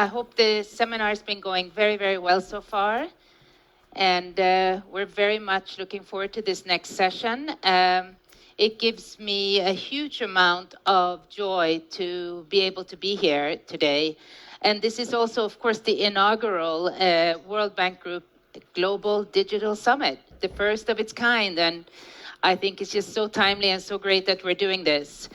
I hope the seminar has been going very, very well so far. And we're very much looking forward to this next session. It gives me a huge amount of joy to be able to be here today. And this is also, of course, the inaugural World Bank Group Global Digital Summit, the first of its kind. And I think it's just so timely and so great that we're doing this.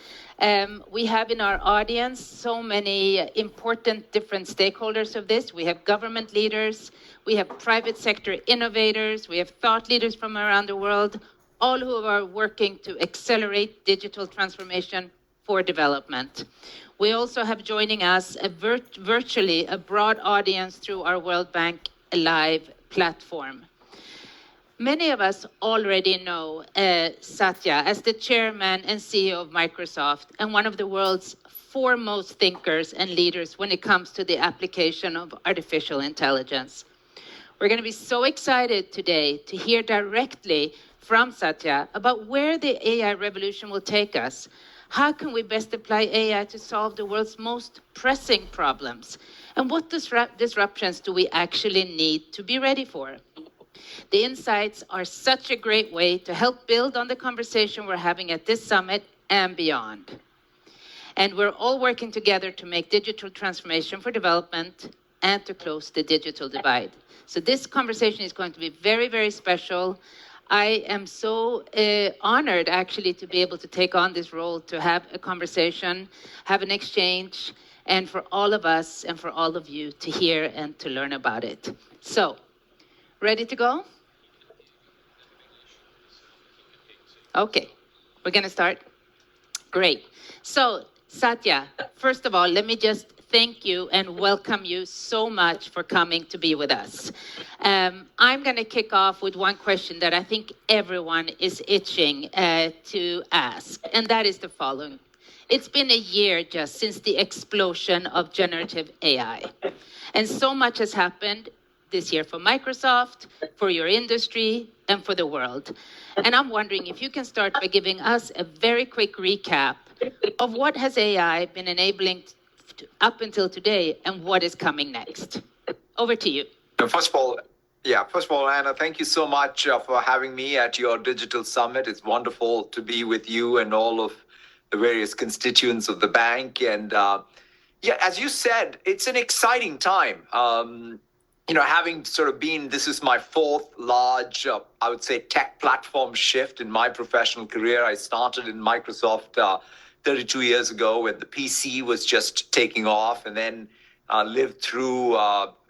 We have in our audience so many important different stakeholders of this. We have government leaders, we have private sector innovators, we have thought leaders from around the world, all who are working to accelerate digital transformation for development. We also have joining us virtually a broad audience through our World Bank Live platform. Many of us already know Satya as the chairman and CEO of Microsoft and one of the world's foremost thinkers and leaders when it comes to the application of artificial intelligence. We're going to be so excited today to hear directly from Satya about where the AI revolution will take us. How can we best apply AI to solve the world's most pressing problems? And what disruptions do we actually need to be ready for? The insights are such a great way to help build on the conversation we're having at this summit and beyond. And we're all working together to make digital transformation for development and to close the digital divide. So this conversation is going to be very, very special. I am so honored actually to be able to take on this role, to have a conversation, have an exchange, and for all of us and for all of you to hear and to learn about it. So, ready to go? Okay, we're going to start. Great. So, Satya, first of all, let me just thank you and welcome you so much for coming to be with us. I'm going to kick off with one question that I think everyone is itching to ask, and that is the following. It's been a year just since the explosion of generative AI, and so much has happened this year for Microsoft, for your industry, and for the world. And I'm wondering if you can start by giving us a very quick recap of what has AI been enabling up until today and what is coming next. Over to you. First of all, Anna, thank you so much for having me at your digital summit. It's wonderful to be with you and all of the various constituents of the bank. And as you said, it's an exciting time. Having sort of been, this is my fourth large, I would say, tech platform shift in my professional career. I started in Microsoft 32 years ago when the PC was just taking off, and then lived through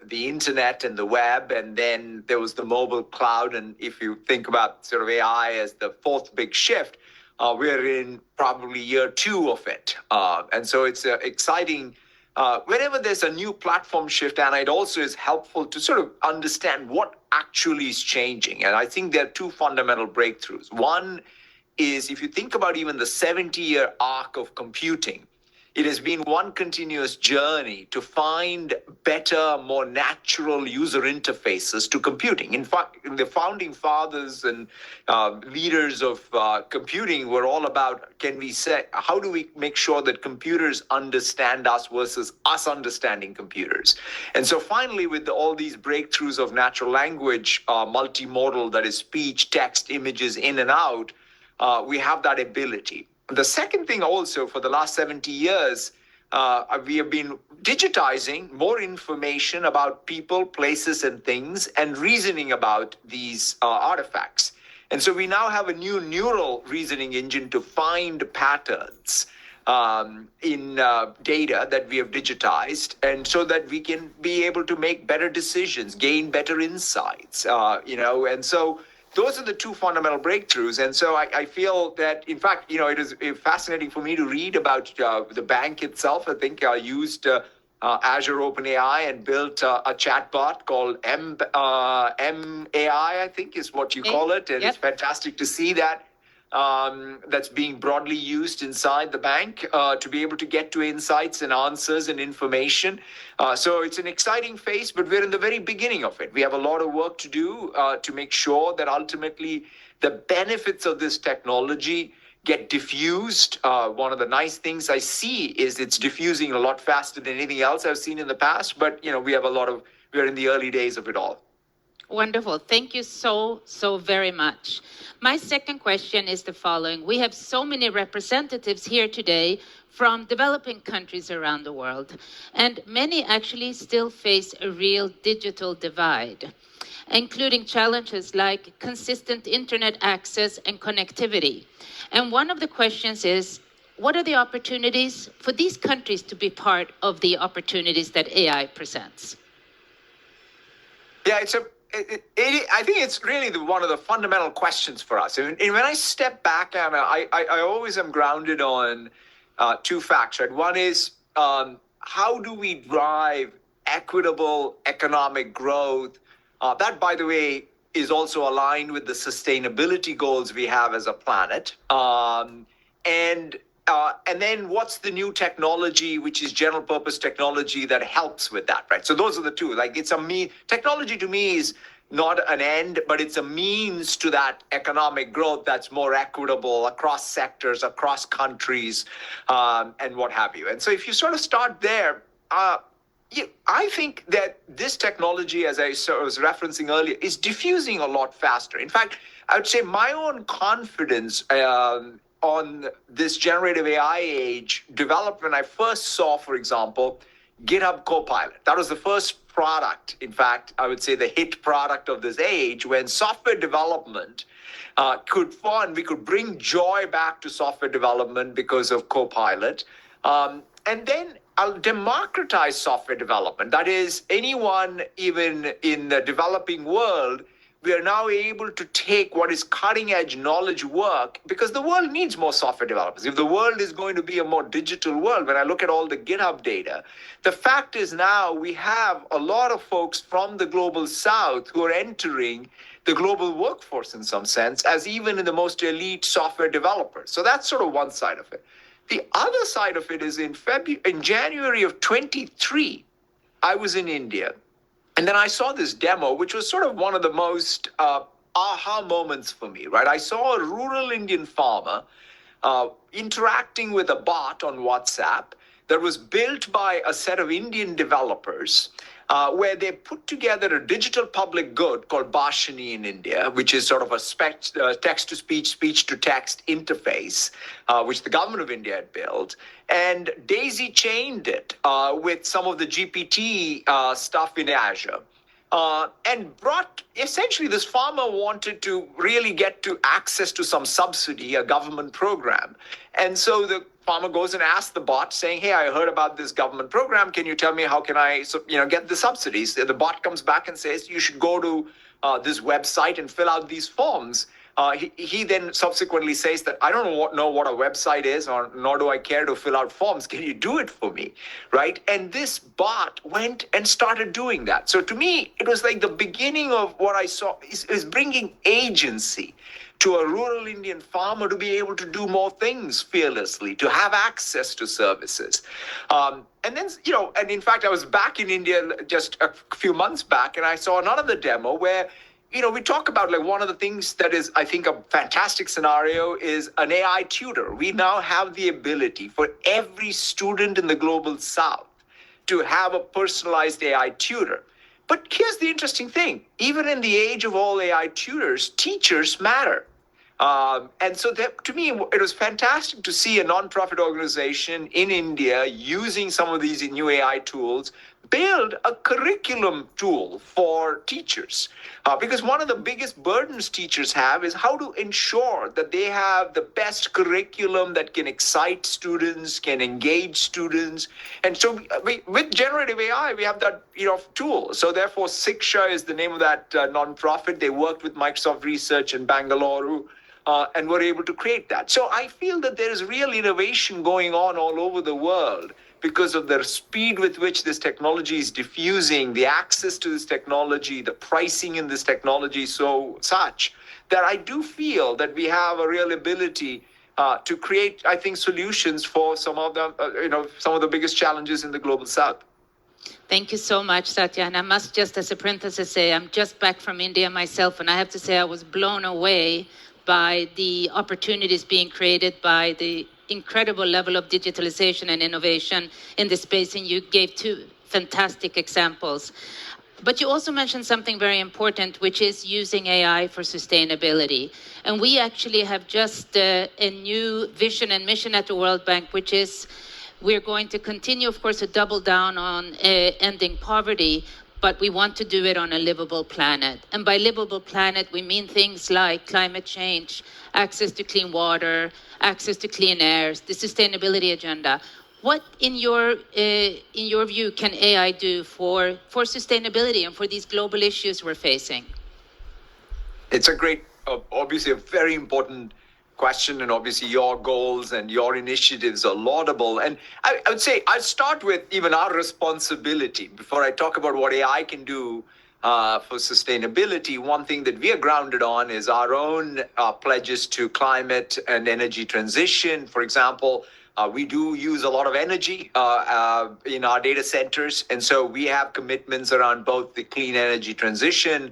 the internet and the web, and then there was the mobile cloud. And if you think about sort of AI as the fourth big shift, we're in probably year 2 of it. And so it's exciting. Whenever there's a new platform shift, and it also is helpful to sort of understand what actually is changing. And I think there are 2 fundamental breakthroughs. One is, if you think about even the 70-year arc of computing, it has been one continuous journey to find better, more natural user interfaces to computing. In fact, the founding fathers and leaders of computing were all about, how do we make sure that computers understand us versus us understanding computers? And so finally, with all these breakthroughs of natural language, multimodal, that is speech, text, images, in and out, we have that ability. The second thing also, for the last 70 years, we have been digitizing more information about people, places, and things, and reasoning about these artifacts. And so we now have a new neural reasoning engine to find patterns in data that we have digitized, and so that we can be able to make better decisions, gain better insights, and so those are the 2 fundamental breakthroughs. And so I feel that, in fact, it is fascinating for me to read about the bank itself. I think I used Azure OpenAI and built a chatbot called MAI, I think is what you call it. And It's fantastic to see that that's being broadly used inside the bank to be able to get to insights and answers and information. So it's an exciting phase, but we're in the very beginning of it. We have a lot of work to do to make sure that ultimately the benefits of this technology get diffused. One of the nice things I see is it's diffusing a lot faster than anything else I've seen in the past. But we're in the early days of it all. Wonderful. Thank you so very much. My second question is the following. We have so many representatives here today from developing countries around the world, and many actually still face a real digital divide, including challenges like consistent internet access and connectivity. And one of the questions is, what are the opportunities for these countries to be part of the opportunities that AI presents? Yeah, I think it's really one of the fundamental questions for us. And when I step back, Anna, I always am grounded on two facts. Right? One is how do we drive equitable economic growth? That, by the way, is also aligned with the sustainability goals we have as a planet. And then what's the new technology, which is general purpose technology that helps with that, right? So those are the two. Like technology to me is not an end, but it's a means to that economic growth that's more equitable across sectors, across countries, and what have you. And so if you sort of start there, I think that this technology, as I was referencing earlier, is diffusing a lot faster. In fact, I would say my own confidence on this generative AI age developed when I first saw, for example, GitHub Copilot. That was the first product, in fact, I would say the hit product of this age, when software development we could bring joy back to software development because of Copilot. And then I'll democratize software development. That is, anyone, even in the developing world, we are now able to take what is cutting edge knowledge work, because the world needs more software developers. If the world is going to be a more digital world, when I look at all the GitHub data, the fact is now we have a lot of folks from the global south who are entering the global workforce in some sense, as even in the most elite software developers. So that's sort of one side of it. The other side of it is in January of 23, I was in India. And then I saw this demo, which was sort of one of the most aha moments for me, right? I saw a rural Indian farmer interacting with a bot on WhatsApp that was built by a set of Indian developers, where they put together a digital public good called Bhashani in India, which is sort of a text-to-speech, speech-to-text interface, which the government of India had built, and daisy-chained it with some of the GPT stuff in Azure. And essentially, this farmer wanted to really get to access to some subsidy, a government program. And so the farmer goes and asks the bot saying, hey, I heard about this government program. Can you tell me how can I get the subsidies? The bot comes back and says, you should go to this website and fill out these forms. He then subsequently says that I don't know what a website is, nor do I care to fill out forms. Can you do it for me? Right? And this bot went and started doing that. So to me, it was like the beginning of what I saw is bringing agency to a rural Indian farmer to be able to do more things fearlessly, to have access to services. And then, and in fact, I was back in India just a few months back, and I saw another demo where we talk about, like, one of the things that is, I think, a fantastic scenario is an AI tutor. We now have the ability for every student in the global south to have a personalized AI tutor. But here's the interesting thing. Even in the age of all AI tutors, teachers matter. And so to me, it was fantastic to see a nonprofit organization in India using some of these new AI tools build a curriculum tool for teachers. Because one of the biggest burdens teachers have is how to ensure that they have the best curriculum that can excite students, can engage students. And so with generative AI, we have that tool. So therefore, Siksha is the name of that nonprofit. They worked with Microsoft Research in Bangalore, and were able to create that. So I feel that there is real innovation going on all over the world because of the speed with which this technology is diffusing, the access to this technology, the pricing in this technology, such that I do feel that we have a real ability to create, I think, solutions for some of the biggest challenges in the global south. Thank you so much, Satya. And I must just, as a parenthesis, say I'm just back from India myself, and I have to say I was blown away by the opportunities being created by the incredible level of digitalization and innovation in this space, and you gave two fantastic examples. But you also mentioned something very important, which is using AI for sustainability. And we actually have just a new vision and mission at the World Bank, which is we're going to continue, of course, to double down on ending poverty, but we want to do it on a livable planet. And by livable planet, we mean things like climate change, access to clean water, access to clean air, the sustainability agenda. What, in your view, can AI do for sustainability and for these global issues we're facing? It's a great, obviously a very important question, and obviously your goals and your initiatives are laudable. And I would say I'll start with even our responsibility before I talk about what AI can do for sustainability. One thing that we are grounded on is our own pledges to climate and energy transition. For example, we do use a lot of energy in our data centers. And so we have commitments around both the clean energy transition,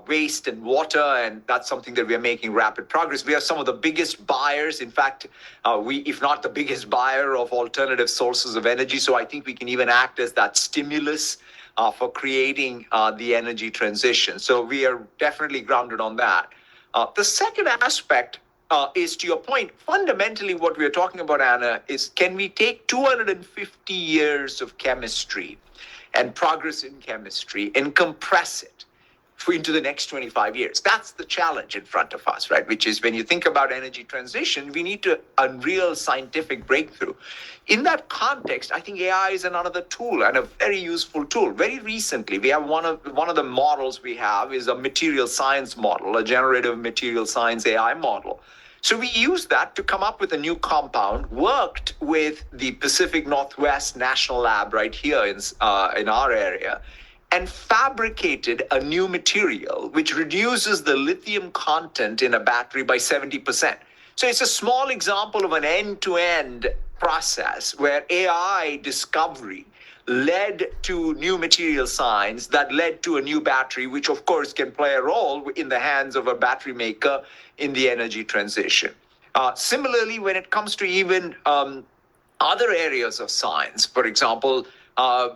waste and water. And that's something that we are making rapid progress. We are some of the biggest buyers. In fact, if not the biggest buyer of alternative sources of energy. So I think we can even act as that stimulus for creating the energy transition. So we are definitely grounded on that. The second aspect is, to your point, fundamentally what we're talking about, Anna, is can we take 250 years of chemistry and progress in chemistry and compress it into the next 25 years? That's the challenge in front of us, right? Which is when you think about energy transition, we need a real scientific breakthrough. In that context, I think AI is another tool and a very useful tool. Very recently, we have one of the models we have is a material science model, a generative material science AI model. So we used that to come up with a new compound, worked with the Pacific Northwest National Lab right here in our area, and fabricated a new material which reduces the lithium content in a battery by 70%. So it's a small example of an end-to-end process where AI discovery led to new material science that led to a new battery, which of course can play a role in the hands of a battery maker in the energy transition. Similarly, when it comes to even other areas of science, for example,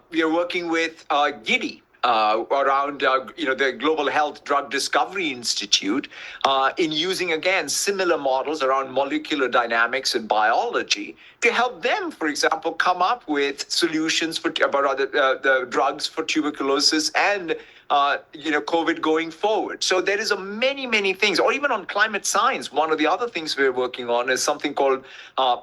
we are working with GIDI, around the Global Health Drug Discovery Institute in using, again, similar models around molecular dynamics and biology to help them, for example, come up with solutions for about the drugs for tuberculosis and COVID going forward. So there is many things, or even on climate science. One of the other things we're working on is something called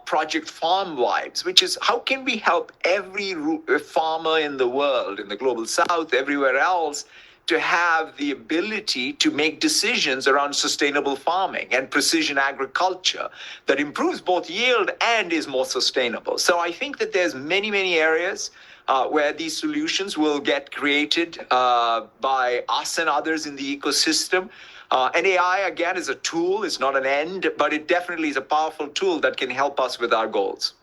Project Farm Wives, which is how can we help every farmer in the world, in the global south, everywhere else, to have the ability to make decisions around sustainable farming and precision agriculture that improves both yield and is more sustainable. So I think that there's many areas where these solutions will get created by us and others in the ecosystem. And AI, again, is a tool. It's not an end, but it definitely is a powerful tool that can help us with our goals.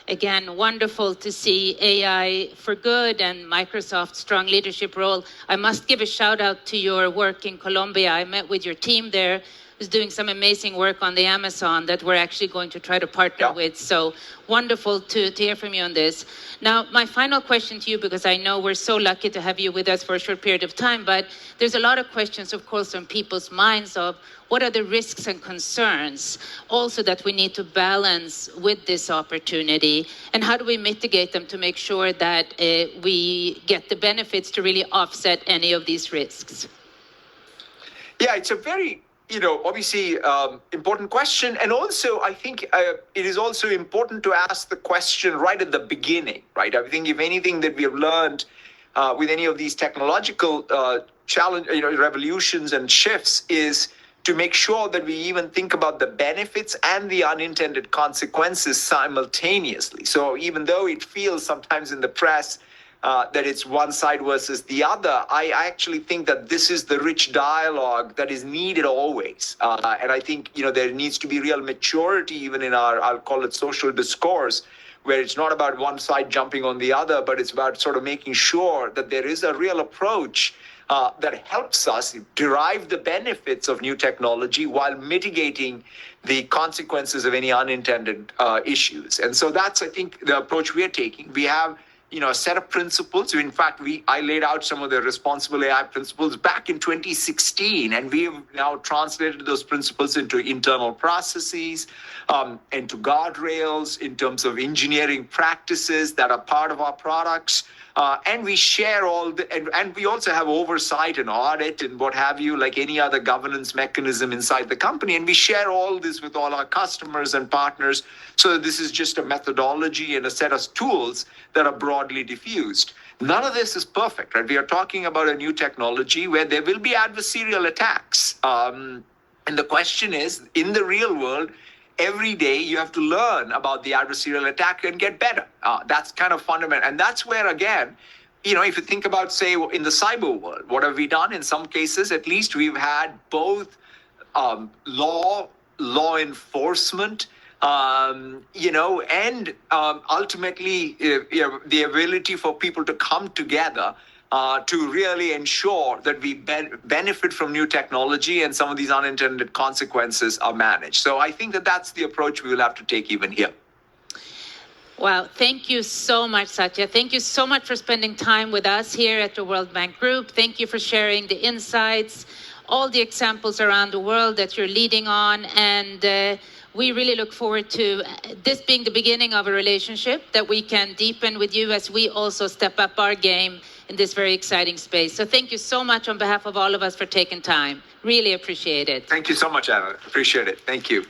Again, wonderful to see AI for good and Microsoft's strong leadership role. I must give a shout out to your work in Colombia. I met with your team there, who's doing some amazing work on the Amazon that we're actually going to try to partner with. So wonderful to hear from you on this. Now, my final question to you, because I know we're so lucky to have you with us for a short period of time, but there's a lot of questions, of course, on people's minds of what are the risks and concerns also that we need to balance with this opportunity, and how do we mitigate them to make sure that we get the benefits to really offset any of these risks? Yeah, it's a very obviously important question. And also, I think it is also important to ask the question right at the beginning, right? I think if anything that we have learned with any of these technological revolutions and shifts is to make sure that we even think about the benefits and the unintended consequences simultaneously. So even though it feels sometimes in the press that it's one side versus the other, I actually think that this is the rich dialogue that is needed always. And I think, there needs to be real maturity even in our, I'll call it social discourse, where it's not about one side jumping on the other, but it's about sort of making sure that there is a real approach that helps us derive the benefits of new technology while mitigating the consequences of any unintended issues. And so that's, I think, the approach we are taking. We have a set of principles. In fact, I laid out some of the responsible AI principles back in 2016, and we have now translated those principles into internal processes, into guardrails, in terms of engineering practices that are part of our products. And we share and we also have oversight and audit and what have you, like any other governance mechanism inside the company. And we share all this with all our customers and partners. So this is just a methodology and a set of tools that are broadly diffused. None of this is perfect, right? We are talking about a new technology where there will be adversarial attacks. And the question is, in the real world, every day you have to learn about the adversarial attack and get better. That's kind of fundamental. And that's where, again, if you think about, say, in the cyber world, what have we done? In some cases, at least, we've had both law enforcement, and ultimately the ability for people to come together to really ensure that we benefit from new technology and some of these unintended consequences are managed. So I think that that's the approach we will have to take even here. Wow, thank you so much, Satya. Thank you so much for spending time with us here at the World Bank Group. Thank you for sharing the insights, all the examples around the world that you're leading on, and we really look forward to this being the beginning of a relationship that we can deepen with you as we also step up our game in this very exciting space. So thank you so much on behalf of all of us for taking time. Really appreciate it. Thank you so much, Anna. Appreciate it. Thank you.